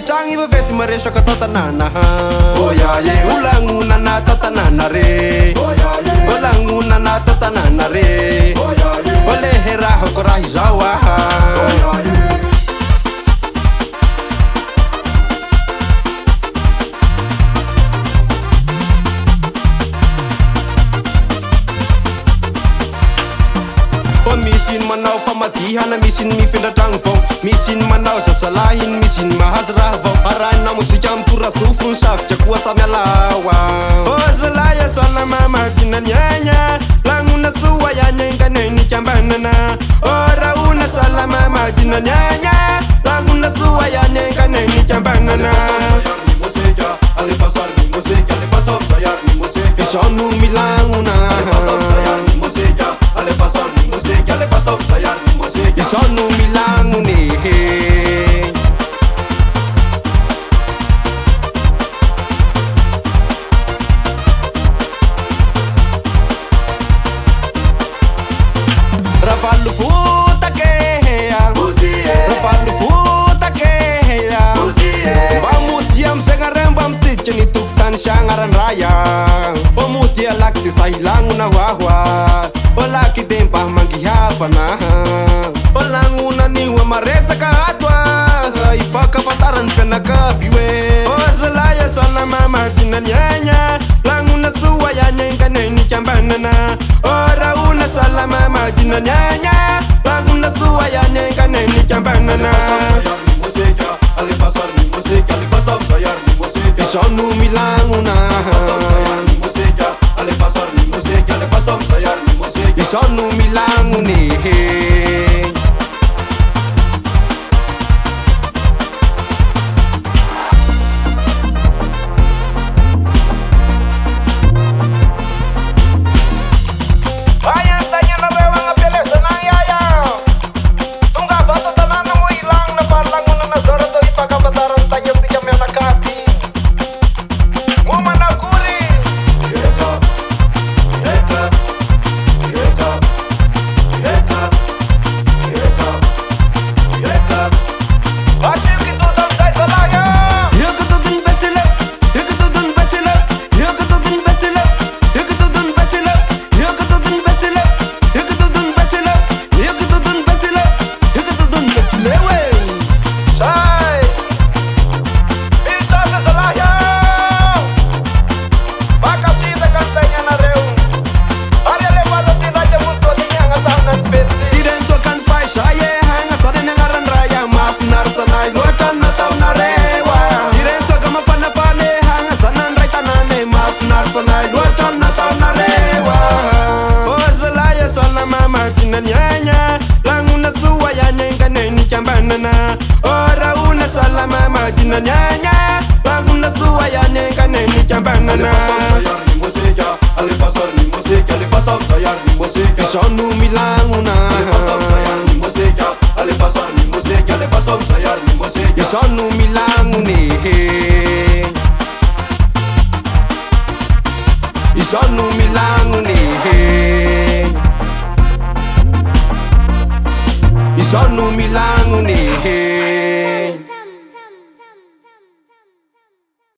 Changi be veti maresha katatanana ulangu na tatanana re ulangu na tatanana re ole hera hokora hizawa Misin manau famatihan, misin mi finda tangfong, misin manau sasalahin, misin mahasrahvo. Arana musi campura sufun saf cekua samya lawa. Oselaya sola mama kinanyanya, languna suwaya nyenga neni cambanana. Ora una sola mama kinanyanya, languna suwaya nyenga neni cambanana. Musika, alifasar musika, alifasar sayar musika. Isonu milanguna. Isonu milangu ni Rafalu futa keya Rafalu futa keya Bamutiam sengarembam sicheni tuktan syangaran raya Omutia lakti sailangu na wahwa Olaki tempah manggihapana Olanguna niwa maresa ka atwa Ifaka pataran penaka piwe Oselaya sola mama kinanyanya Languna suwaya nyenga neni cambanana Ora una sola mama kinanyanya Languna suwaya nyenga neni cambanana Alifasar ni musika, alifasar sayar ni musika Isonu milanguna Alifasar ni musika, alifasar sayar ni musika Isonu milangu ni Ora una sola mama kinanyanya Languna suwaya nyenga neni cambanana Alifasar ni musika, alifasar ni musika, alifasar sayar ni musika Isonu milanguna Alifasar sayar ni musika, alifasar ni musika, alifasar sayar ni musika Isonu milangu ni Isonu milangu ni Isonu milangu ni